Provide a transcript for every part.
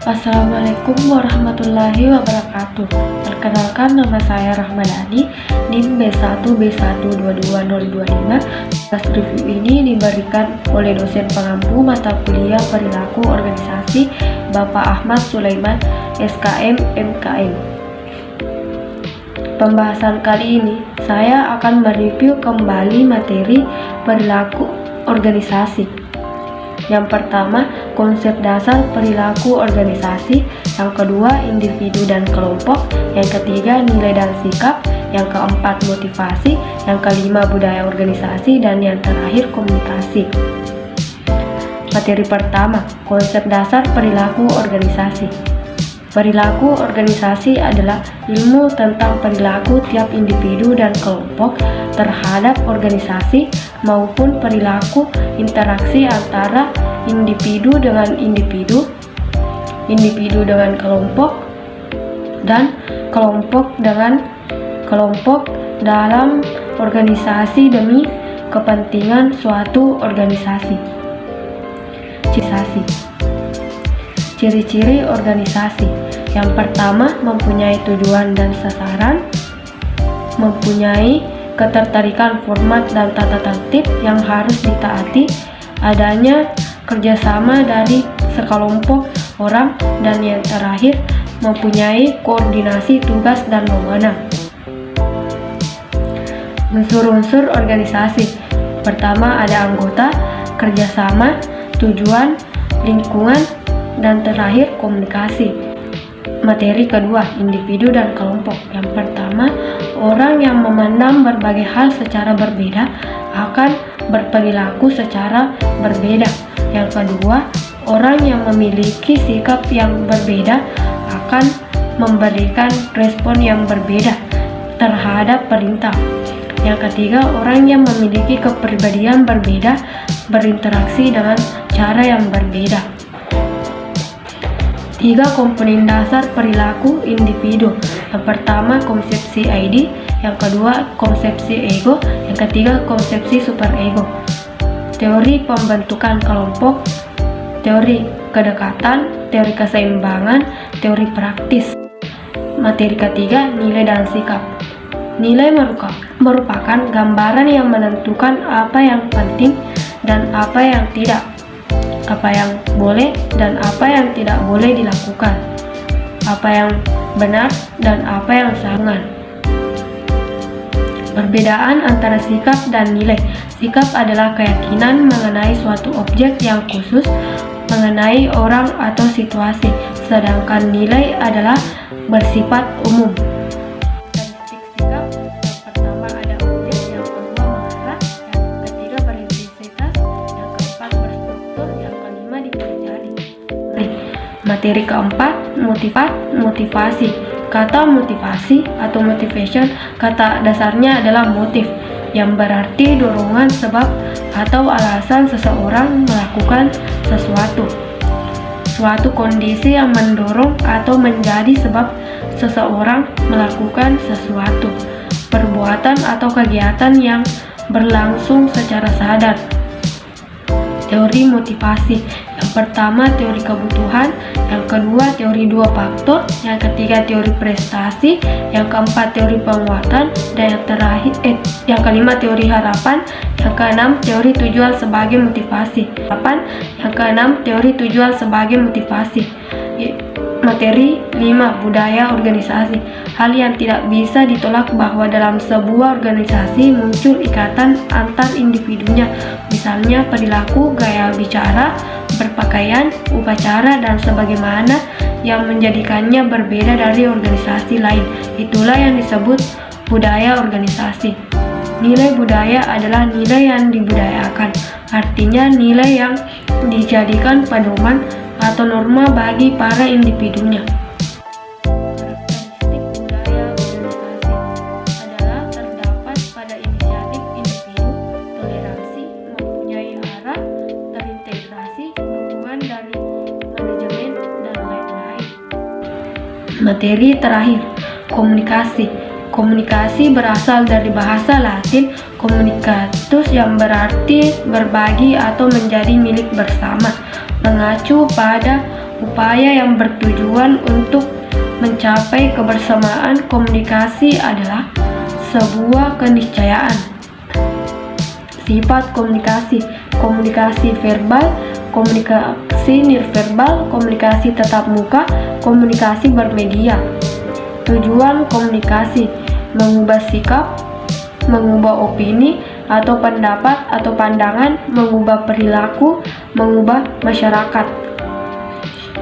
Assalamualaikum warahmatullahi wabarakatuh. Perkenalkan, nama saya Rahmadani, NIM B1B1222025. Tugas review ini diberikan oleh dosen pengampu mata kuliah perilaku organisasi Bapak Ahmad Sulaiman, SKM MKM. Pembahasan kali ini saya akan mereview kembali materi perilaku organisasi. Yang pertama, konsep dasar perilaku organisasi. Yang kedua, individu dan kelompok. Yang ketiga, nilai dan sikap. Yang keempat, motivasi. Yang kelima, budaya organisasi. Dan yang terakhir, komunikasi. Materi pertama, konsep dasar perilaku organisasi. Perilaku organisasi adalah ilmu tentang perilaku tiap individu dan kelompok terhadap organisasi maupun perilaku interaksi antara individu dengan individu, individu dengan kelompok, dan kelompok dengan kelompok dalam organisasi demi kepentingan suatu organisasi. Ciri-ciri organisasi. Yang pertama, mempunyai tujuan dan sasaran, mempunyai ketertarikan format dan tata tertib yang harus ditaati, adanya kerjasama dari sekelompok orang, dan yang terakhir, mempunyai koordinasi tugas dan wewenang. Unsur-unsur organisasi. Pertama, ada anggota, kerjasama, tujuan, lingkungan, dan terakhir komunikasi. Materi kedua, individu dan kelompok. Yang pertama, orang yang memandang berbagai hal secara berbeda akan berperilaku secara berbeda. Yang kedua, orang yang memiliki sikap yang berbeda akan memberikan respon yang berbeda terhadap perintah. Yang ketiga, orang yang memiliki kepribadian berbeda berinteraksi dengan cara yang berbeda. 3 komponen dasar perilaku individu. Yang pertama, konsepsi ID. Yang kedua, konsepsi ego. Yang ketiga, konsepsi superego. Teori pembentukan kelompok, teori kedekatan, teori keseimbangan, teori praktis. Materi ketiga, nilai dan sikap. Nilai merupakan gambaran yang menentukan apa yang penting dan apa yang tidak, apa yang boleh dan apa yang tidak boleh dilakukan, apa yang benar dan apa yang salah. Perbedaan antara sikap dan nilai. Sikap adalah keyakinan mengenai suatu objek yang khusus, mengenai orang atau situasi, sedangkan nilai adalah bersifat umum. Materi keempat, motivasi. Kata motivasi atau motivation, kata dasarnya adalah motif, yang berarti dorongan, sebab, atau alasan seseorang melakukan sesuatu. Suatu kondisi yang mendorong atau menjadi sebab seseorang melakukan sesuatu. Perbuatan atau kegiatan yang berlangsung secara sadar. Teori motivasi. Yang pertama, teori kebutuhan. Yang kedua, teori 2 faktor. Yang ketiga, teori prestasi. Yang keempat, teori penguatan. Dan yang kelima, teori harapan. Yang keenam, teori tujuan sebagai motivasi. Yang keenam, teori tujuan sebagai motivasi. Materi 5, budaya organisasi. Hal yang tidak bisa ditolak bahwa dalam sebuah organisasi muncul ikatan antar individunya, misalnya perilaku, gaya bicara, berpakaian, upacara, dan sebagaimana yang menjadikannya berbeda dari organisasi lain. Itulah yang disebut budaya organisasi. Nilai budaya adalah nilai yang dibudayakan, artinya nilai yang dijadikan pedoman atau norma bagi para individunya. Karakteristik budaya organisasi adalah terdapat pada inisiatif individu, toleransi, mempunyai arah, terintegrasi, dukungan dari manajemen, dan lain-lain. Materi terakhir, komunikasi. Komunikasi berasal dari bahasa Latin communicatus yang berarti berbagi atau menjadi milik bersama, mengacu pada Upaya yang bertujuan untuk mencapai kebersamaan komunikasi adalah sebuah keniscayaan. Sifat komunikasi: komunikasi verbal, komunikasi nirverbal, komunikasi tatap muka, komunikasi bermedia. Tujuan komunikasi: mengubah sikap, mengubah opini atau pendapat atau pandangan, mengubah perilaku, mengubah masyarakat.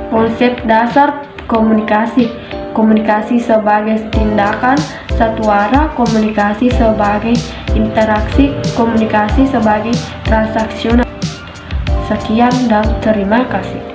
Konsep dasar komunikasi: komunikasi sebagai tindakan satu arah, komunikasi sebagai interaksi, komunikasi sebagai transaksional. Sekian dan terima kasih.